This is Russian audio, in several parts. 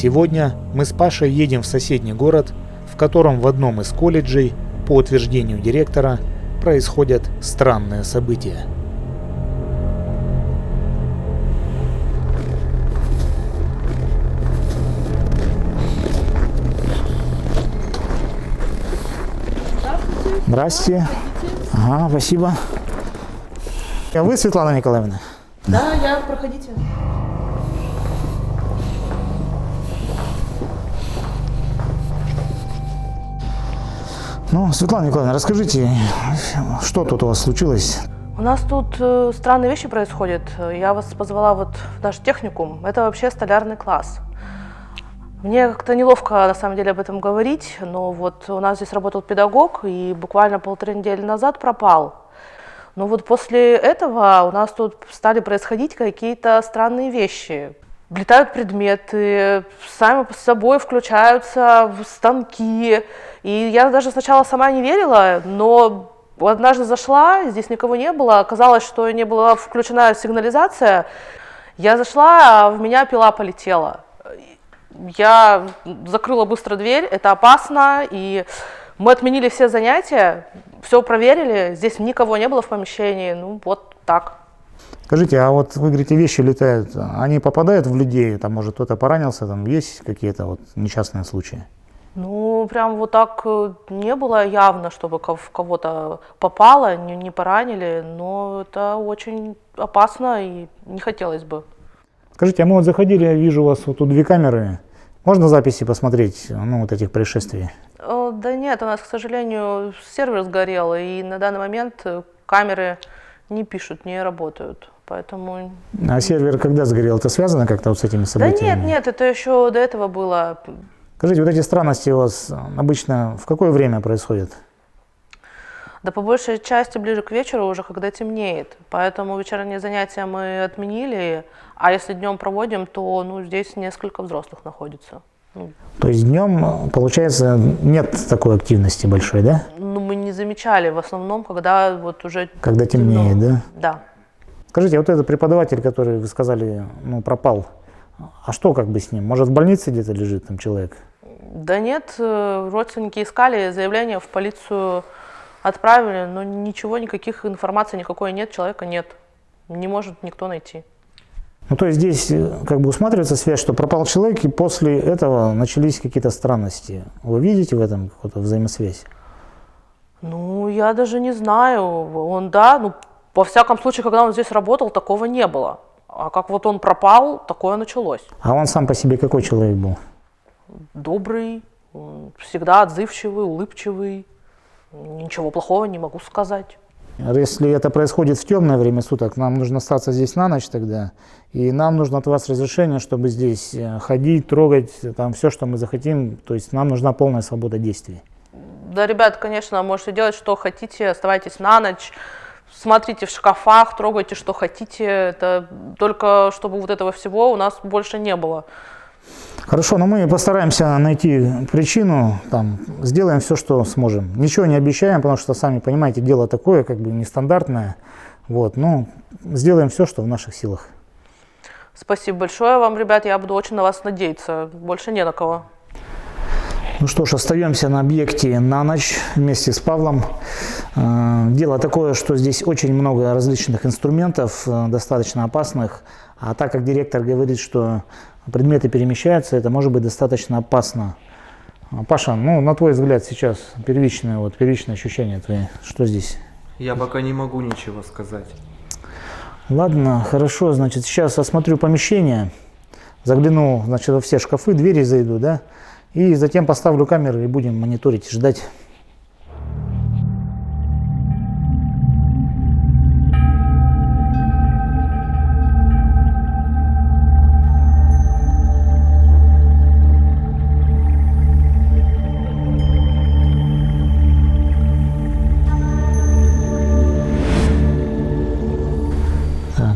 Сегодня мы с Пашей едем в соседний город, в котором в одном из колледжей, по утверждению директора, происходят странные события. Здравствуйте. Ага, спасибо. А вы Светлана Николаевна? Да, я, проходите. Ну, Светлана Николаевна, расскажите, что тут у вас случилось? У нас тут странные вещи происходят. Я вас позвала вот в наш техникум. Это вообще столярный класс. Мне как-то неловко, на самом деле, об этом говорить, но вот у нас здесь работал педагог, и буквально 1,5 недели назад пропал. Но вот после этого у нас тут стали происходить какие-то странные вещи. Влетают предметы, сами по собой включаются в станки. И я даже сначала сама не верила, но однажды зашла, здесь никого не было, оказалось, что не была включена сигнализация. Я зашла, а в меня пила полетела. Я закрыла быстро дверь, это опасно, и мы отменили все занятия, все проверили, здесь никого не было в помещении, ну вот так. Скажите, а вот вы говорите, вещи летают, они попадают в людей, там, может, кто-то поранился, там есть какие-то вот несчастные случаи? Ну, прям вот так не было явно, чтобы в кого-то попало, не поранили, но это очень опасно и не хотелось бы. Скажите, а мы вот заходили, я вижу у вас вот тут 2 камеры. Можно записи посмотреть, ну, вот этих происшествий? Да нет, у нас, к сожалению, сервер сгорел, и на данный момент камеры не пишут, не работают, поэтому... А сервер когда сгорел? Это связано как-то вот с этими событиями? Да нет, это еще до этого было. Скажите, вот эти странности у вас обычно в какое время происходят? Да по большей части ближе к вечеру уже, когда темнеет. Поэтому вечерние занятия мы отменили, а если днем проводим, то ну, здесь несколько взрослых находится. То есть днем, получается, нет такой активности большой, да? Ну, мы не замечали в основном, когда вот уже когда темнеет, темно. да? Да. Скажите, вот этот преподаватель, который, вы сказали, ну, пропал, а что как бы с ним? Может, в больнице где-то лежит там человек? Да нет, родственники искали, заявление в полицию отправили, но ничего, никаких информации никакой нет, человека нет. Не может никто найти. Ну, то есть здесь как бы усматривается связь, что пропал человек, и после этого начались какие-то странности. Вы видите в этом какую-то взаимосвязь? Ну, я даже не знаю. Он, да, ну, во всяком случае, когда он здесь работал, такого не было. А как вот он пропал, такое началось. А он сам по себе какой человек был? Добрый, всегда отзывчивый, улыбчивый. Ничего плохого не могу сказать. Если это происходит в темное время суток, нам нужно остаться здесь на ночь тогда, и нам нужно от вас разрешение, чтобы здесь ходить, трогать, там все, что мы захотим, то есть нам нужна полная свобода действий. Да, ребят, конечно, можете делать, что хотите, оставайтесь на ночь, смотрите в шкафах, трогайте, что хотите, это только чтобы вот этого всего у нас больше не было. Хорошо, но мы постараемся найти причину, там, сделаем все, что сможем. Ничего не обещаем, потому что, сами понимаете, дело такое, как бы нестандартное. Вот, но сделаем все, что в наших силах. Спасибо большое вам, ребят, я буду очень на вас надеяться, больше не на кого. Ну что ж, остаемся на объекте на ночь вместе с Павлом. Дело такое, что здесь очень много различных инструментов, достаточно опасных. А так как директор говорит, что предметы перемещаются, это может быть достаточно опасно. Паша, ну на твой взгляд сейчас первичные ощущения твои, что здесь? Я пока не могу ничего сказать. Ладно, хорошо, значит, сейчас осмотрю помещение, загляну, значит, во все шкафы, двери зайду, да, и затем поставлю камеры и будем мониторить, ждать.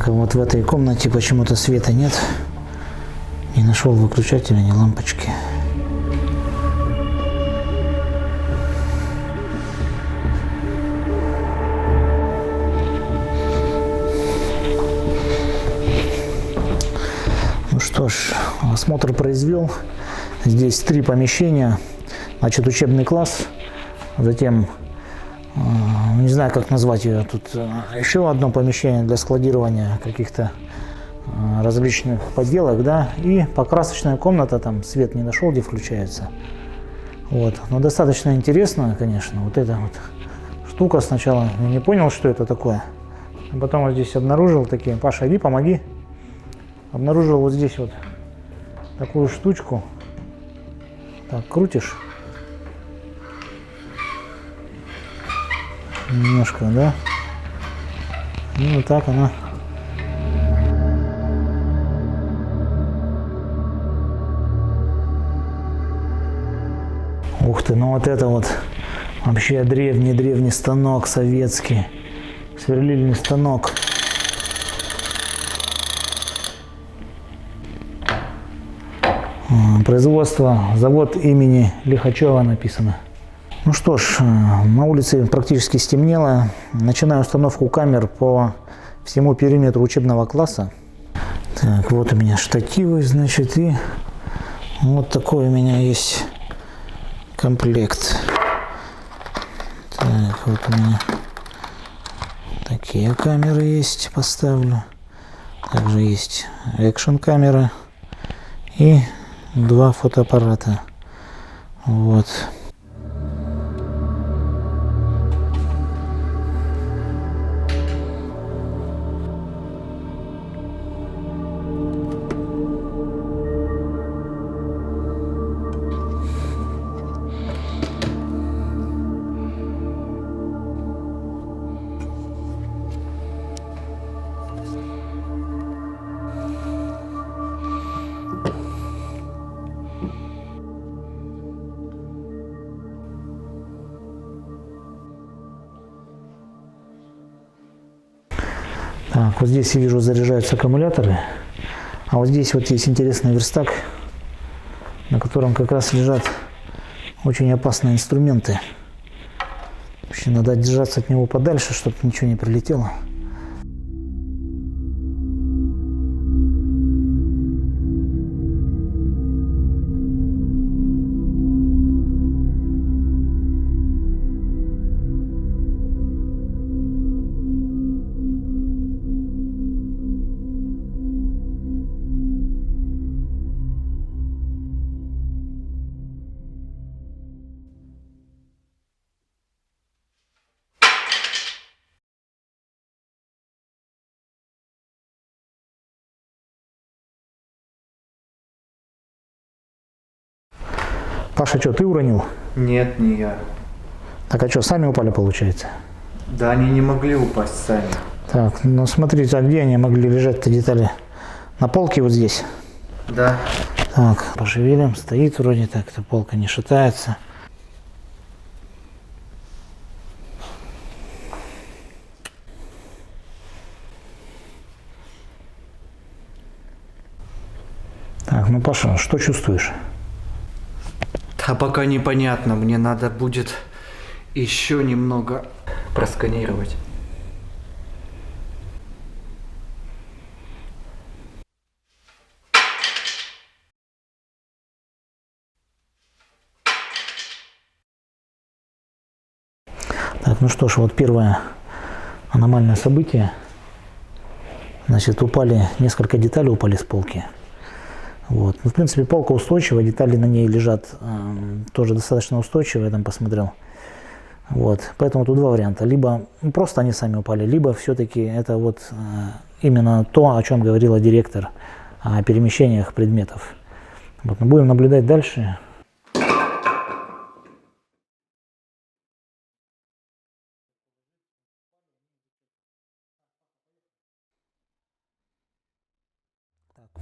Вот в этой комнате почему-то света нет. Не нашел выключателя, ни лампочки. Ну что ж, осмотр произвел. Здесь 3 помещения. Значит, учебный класс. Затем, не знаю, как назвать ее, тут еще одно помещение для складирования каких-то различных поделок, да, и покрасочная комната, там свет не нашел, где включается. Вот, но достаточно интересно, конечно, вот эта вот штука. Сначала я не понял, что это такое, а потом вот здесь обнаружил такие, Паша, иди, помоги. Обнаружил вот здесь вот такую штучку. Так, крутишь. Немножко, да? И вот так она. Ух ты, ну вот это вот вообще древний станок советский. Сверлильный станок. Производство, завод имени Лихачева написано. Ну что ж, на улице практически стемнело. Начинаю установку камер по всему периметру учебного класса. Так, вот у меня штативы, значит, и вот такой у меня есть комплект. Так, вот у меня такие камеры есть, поставлю. Также есть экшн камера и 2 фотоаппарата. Вот. Так, вот здесь я вижу, заряжаются аккумуляторы, а вот здесь вот есть интересный верстак, на котором как раз лежат очень опасные инструменты. Вообще надо держаться от него подальше, чтобы ничего не прилетело. Паша, что, ты уронил? Нет, не я. Так, а что, сами упали, получается? Да они не могли упасть сами. Так, ну смотрите, а где они могли лежать-то детали? На полке вот здесь? Да. Так, пошевелим, стоит вроде так, эта полка не шатается. Так, ну Паша, что чувствуешь? А пока непонятно, мне надо будет еще немного просканировать. Так, ну что ж, вот первое аномальное событие. Значит, упали, несколько деталей упали с полки. Вот. Ну, в принципе, полка устойчивая, детали на ней лежат тоже достаточно устойчиво, я там посмотрел. Вот. Поэтому тут 2 варианта. Либо просто они сами упали, либо все-таки это вот именно то, о чем говорила директор, о перемещениях предметов. Вот. Мы будем наблюдать дальше.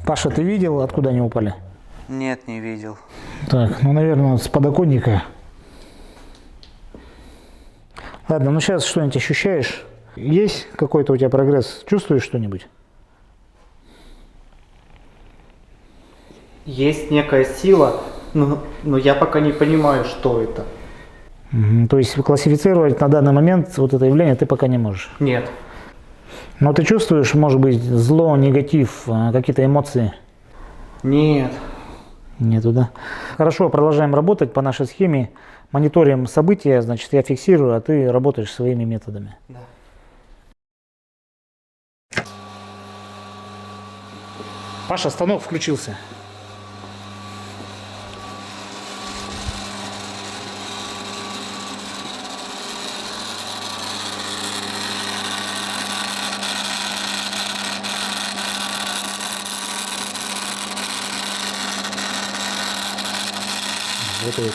Паша, ты видел, откуда они упали? Нет, не видел. Так, ну, наверное, с подоконника. Ладно, ну сейчас что-нибудь ощущаешь? Есть какой-то у тебя прогресс? Чувствуешь что-нибудь? Есть некая сила, но я пока не понимаю, что это. То есть классифицировать на данный момент вот это явление ты пока не можешь? Нет. Но ты чувствуешь, может быть, зло, негатив, какие-то эмоции? Нет. Нету, да? Хорошо, продолжаем работать по нашей схеме. Мониторим события, значит, я фиксирую, а ты работаешь своими методами. Да. Паша, станок включился. Работает.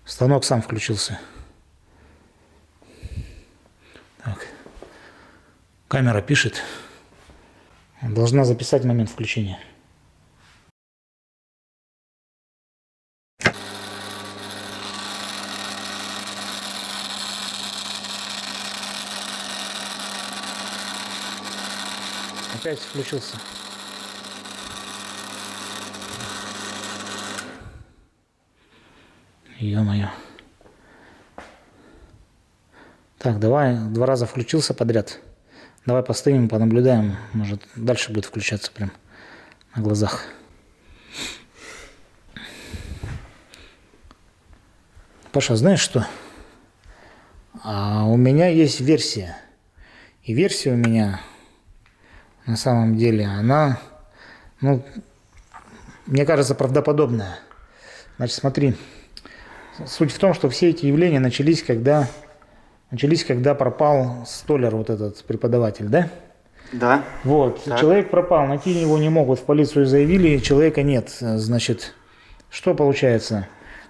Станок сам включился. Так. Камера пишет. Должна записать момент включения. Опять включился. Ё-моё. Так, давай, 2 раза включился подряд. Давай постоим, понаблюдаем. Может, дальше будет включаться прям на глазах. Паша, знаешь что? У меня есть версия. И версия у меня на самом деле, она, ну, мне кажется, правдоподобная. Значит, смотри. Суть в том, что все эти явления начались, когда пропал столяр, вот этот преподаватель, да? Да. Вот, Так. человек пропал, найти его не могут, в полицию заявили, человека нет. Значит, что получается?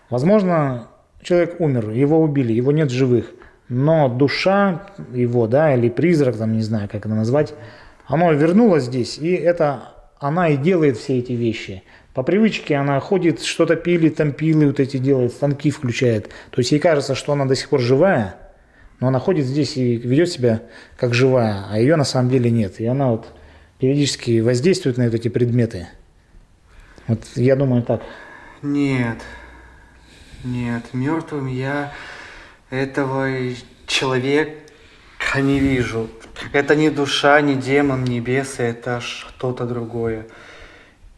Возможно, человек умер, его убили, его нет в живых, но душа его, да, или призрак, там, не знаю, как это назвать, оно вернулось здесь, и это она и делает все эти вещи. По привычке она ходит, что-то пилит, там пилы вот эти делает, станки включает. То есть ей кажется, что она до сих пор живая, но она ходит здесь и ведет себя как живая, а ее на самом деле нет. И она вот периодически воздействует на вот эти предметы. Вот я думаю так. Нет. Нет, мертвым я этого человека не вижу. Это не душа, не демон, не бесы, это что-то другое.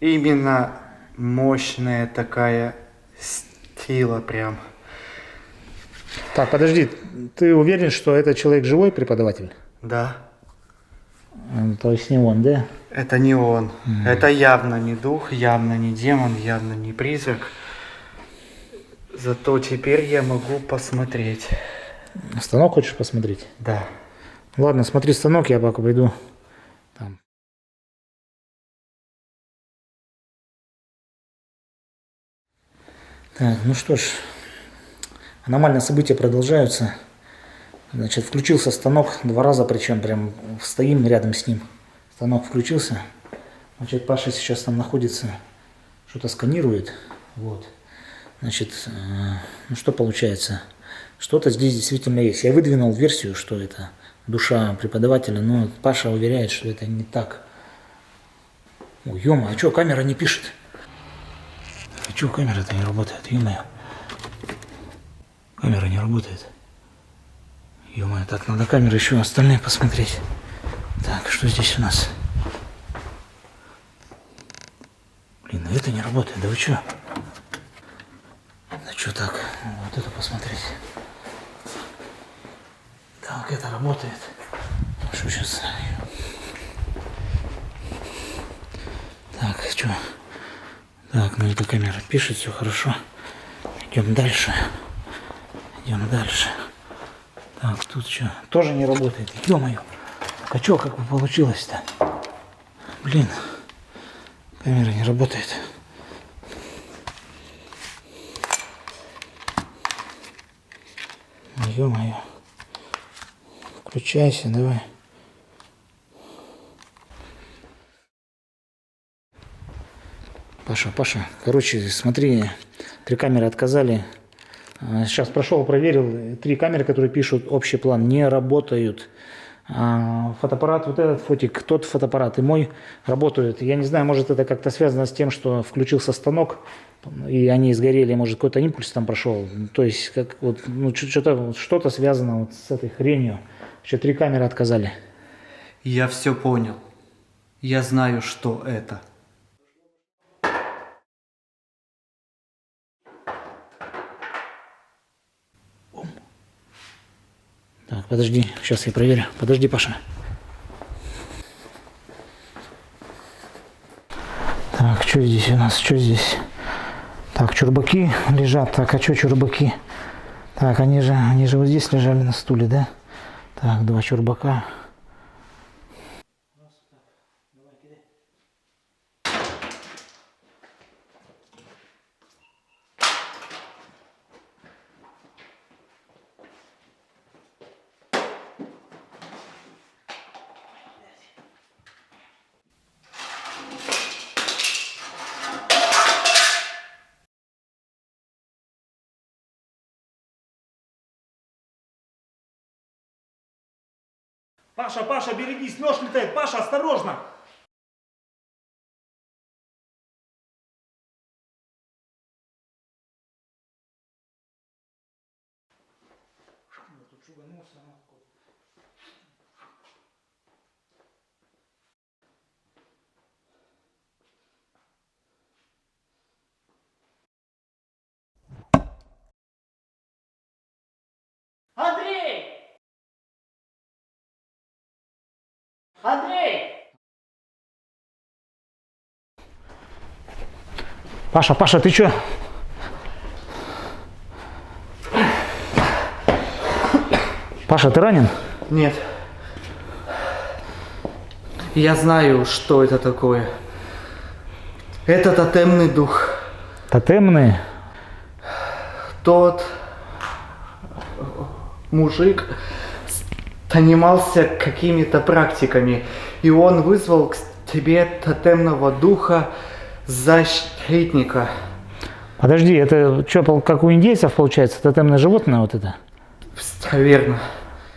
Именно мощная такая сила прям. Так, подожди, ты уверен, что этот человек живой преподаватель? Да. То есть не он, да? Это не он. Это явно не дух, явно не демон, явно не призрак. Зато теперь я могу посмотреть. Станок хочешь посмотреть? Да. Ладно, смотри станок, я пока пойду там. Так, ну что ж, аномальные события продолжаются. Значит, включился станок 2 раза, причем прям стоим рядом с ним. Станок включился. Значит, Паша сейчас там находится, что-то сканирует. Вот. Значит, ну что получается? Что-то здесь действительно есть. Я выдвинул версию, что это душа преподавателя, но Паша уверяет, что это не так. Ой, ё-моё, а что, камера не пишет? А что, камера-то не работает, ё-моё? Камера не работает. Ё-моё, так, надо камеры еще остальные посмотреть. Так, что здесь у нас? Блин, ну это не работает, да вы что? Да что так? Вот это посмотреть. Так, это работает. Что сейчас? Так, что? Так, ну эта камера пишет, все хорошо. Идем дальше. Идем дальше. Так, тут что? Тоже не работает. Ё-моё. Так, а что, как получилось-то? Блин. Камера не работает. Ё-моё. Включайся, давай. Паша, короче, смотри, 3 камеры отказали. Сейчас прошел, проверил, 3 камеры, которые пишут общий план, не работают. А фотоаппарат, вот этот фотик, тот фотоаппарат и мой работают. Я не знаю, может это как-то связано с тем, что включился станок, и они сгорели, может какой-то импульс там прошел. То есть как вот, ну, что-то связано вот с этой хренью. Еще 3 камеры отказали. Я все понял. Я знаю, что это. Так, подожди, сейчас я проверю. Подожди, Паша. Так, что здесь у нас? Что здесь? Так, чурбаки лежат. Так, а что чурбаки? Так, они же вот здесь лежали на стуле, да? Так, 2 чурбака. Паша, Паша, берегись, нож летает. Паша, осторожно. Андрей! Андрей! Паша, Паша, ты что? Паша, ты ранен? Нет. Я знаю, что это такое. Это тотемный дух. Тотемные? Тот мужик занимался какими-то практиками, и он вызвал к тебе тотемного духа защитника. Подожди, это что, как у индейцев получается, тотемное животное вот это? Верно.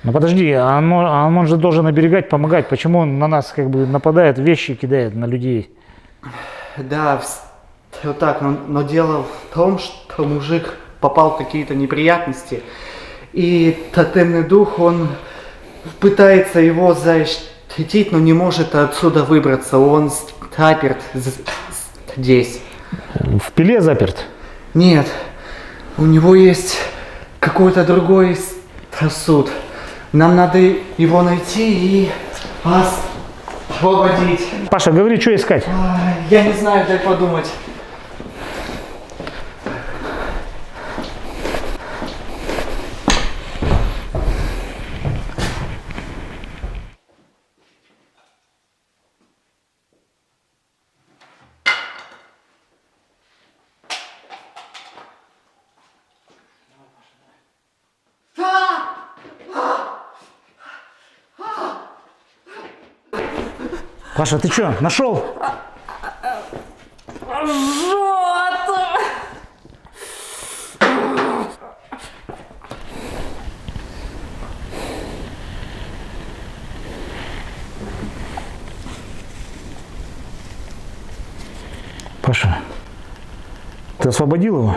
Ну подожди, он же должен оберегать, помогать. Почему он на нас как бы нападает, вещи кидает на людей? Да, вот так, но дело в том, что мужик попал в какие-то неприятности, и тотемный дух, он пытается его защитить, но не может отсюда выбраться, он заперт здесь. В пиле заперт? Нет, у него есть какой-то другой сосуд. Нам надо его найти и освободить. Паша, говори, что искать? Я не знаю, дай подумать. Паша, ты что, нашел? Паша, ты освободил его?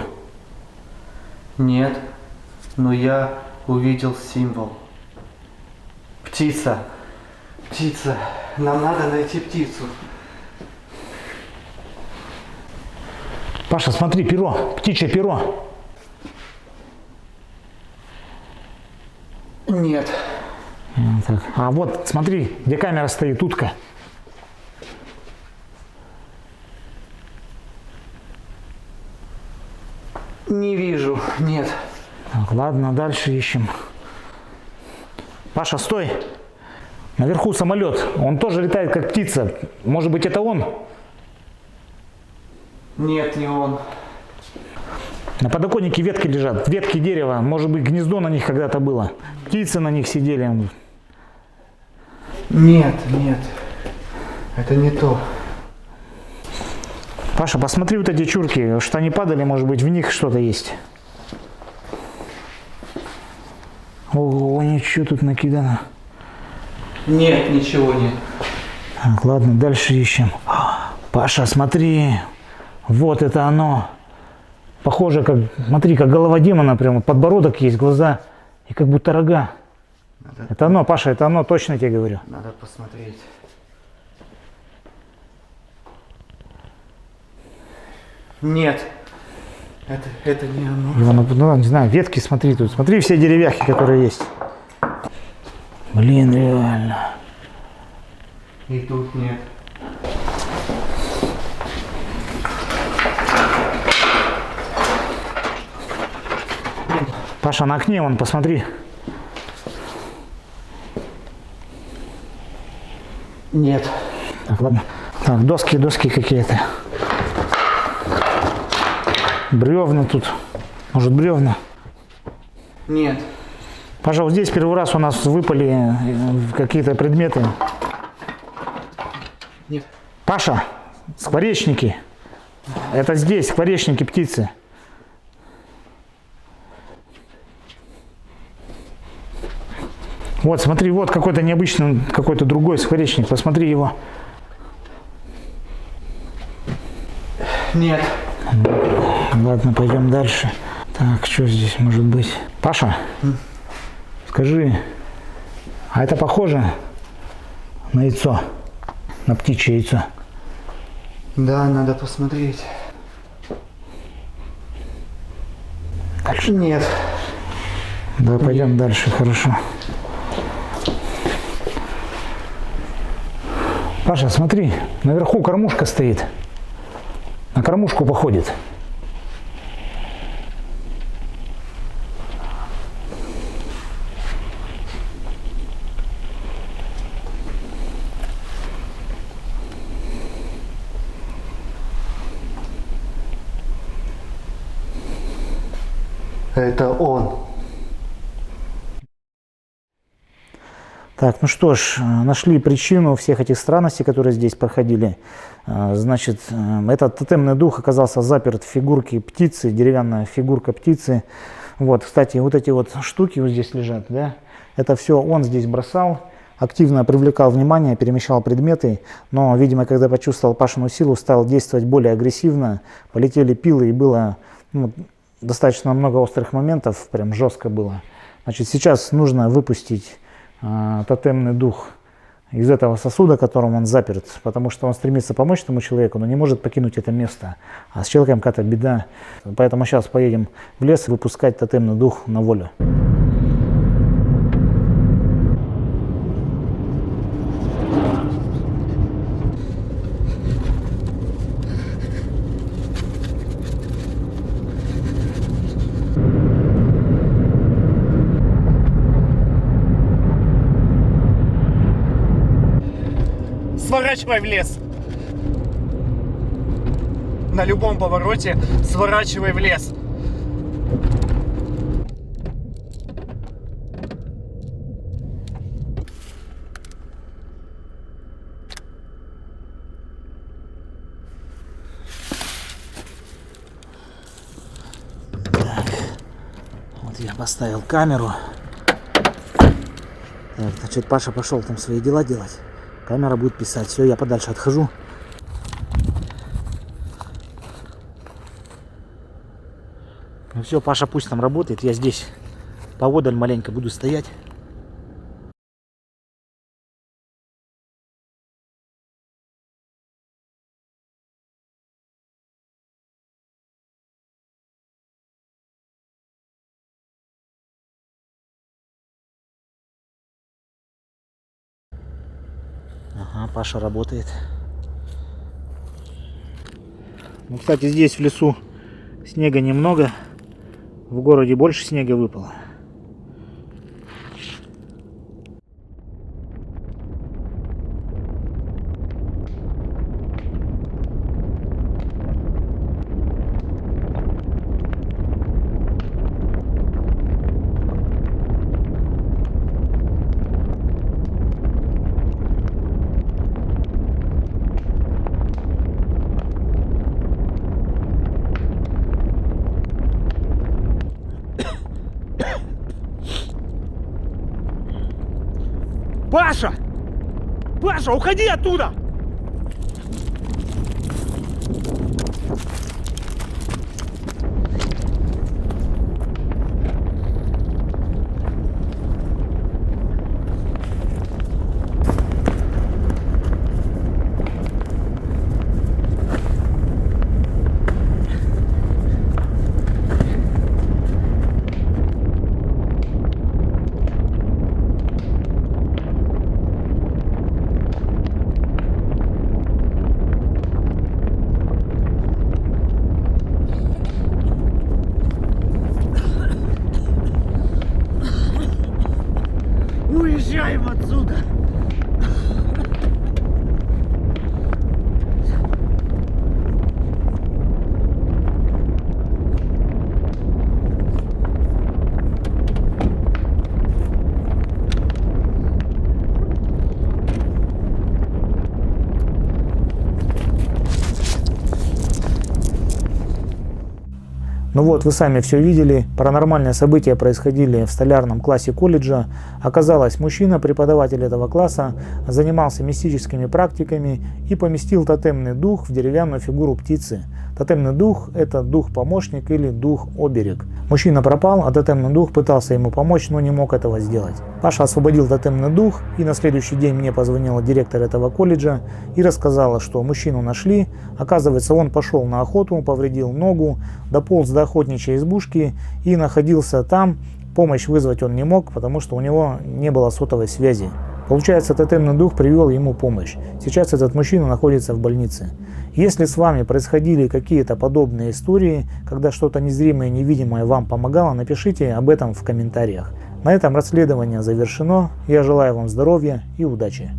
Нет, но я увидел символ. Птица. Птица. Нам надо найти птицу. Паша, смотри, перо, птичье перо. Нет. Так. А вот, смотри, где камера стоит, утка. Не вижу. Нет. Так, ладно, дальше ищем. Паша, стой. Наверху самолет. Он тоже летает, как птица. Может быть, это он? Нет, не он. На подоконнике ветки лежат. Ветки дерева. Может быть, гнездо на них когда-то было. Птицы на них сидели. Нет, нет. Это не то. Паша, посмотри вот эти чурки. Что они падали, может быть, в них что-то есть. Ого, ничего тут накидано. Нет, ничего нет. Так, ладно, дальше ищем. Паша, смотри. Вот это оно. Похоже, как, смотри, как голова демона, прямо подбородок есть, глаза и как будто рога. Это оно, Паша, это оно, точно тебе говорю. Надо посмотреть. Нет. Это не оно. Ну, не знаю, ветки смотри тут. Смотри все деревяхи, которые есть. Блин, реально. И тут нет. Паша, на окне вон, посмотри. Нет. Так, ладно. Так, доски какие-то. Бревна тут. Может, бревна? Нет. Паша, вот здесь первый раз у нас выпали какие-то предметы. Нет. Паша, скворечники. Это здесь скворечники, птицы. Вот, смотри, вот какой-то необычный, какой-то другой скворечник. Посмотри его. Нет. Ладно, пойдем дальше. Так, что здесь может быть? Паша, скажи, а это похоже на яйцо? На птичье яйцо? Да, надо посмотреть. Дальше? Нет. Да, пойдем дальше, хорошо. Паша, смотри, наверху кормушка стоит. На кормушку походит. Это он. Так, ну что ж, нашли причину всех этих странностей, которые здесь проходили. Значит, этот тотемный дух оказался заперт в фигурке птицы, деревянная фигурка птицы. Вот, кстати, вот эти вот штуки вот здесь лежат, да, это все он здесь бросал, активно привлекал внимание, перемещал предметы, но, видимо, когда почувствовал Пашину силу, стал действовать более агрессивно, полетели пилы и было достаточно много острых моментов, прям жестко было. Значит, сейчас нужно выпустить тотемный дух из этого сосуда, которым он заперт, потому что он стремится помочь этому человеку, но не может покинуть это место. А с человеком какая-то беда. Поэтому сейчас поедем в лес выпускать тотемный дух на волю. Сворачивай в лес. На любом повороте сворачивай в лес. Вот я поставил камеру. Так, значит, Паша пошел там свои дела делать. Камера будет писать. Все, я подальше отхожу. Ну все, Паша пусть там работает. Я здесь поодаль маленько буду стоять. Ага, Паша работает. Ну, кстати, здесь в лесу снега немного. В городе больше снега выпало. Паша! Паша, уходи оттуда! Уезжаем отсюда! Ну вот, вы сами все видели. Паранормальные события происходили в столярном классе колледжа. Оказалось, мужчина, преподаватель этого класса, занимался мистическими практиками и поместил тотемный дух в деревянную фигуру птицы. Тотемный дух – это дух-помощник или дух-оберег. Мужчина пропал, а тотемный дух пытался ему помочь, но не мог этого сделать. Паша освободил тотемный дух, и на следующий день мне позвонила директор этого колледжа и рассказала, что мужчину нашли. Оказывается, он пошел на охоту, повредил ногу, дополз до охотничьей избушки и находился там. Помощь вызвать он не мог, потому что у него не было сотовой связи. Получается, тотемный дух привел ему помощь. Сейчас этот мужчина находится в больнице. Если с вами происходили какие-то подобные истории, когда что-то незримое и невидимое вам помогало, напишите об этом в комментариях. На этом расследование завершено. Я желаю вам здоровья и удачи.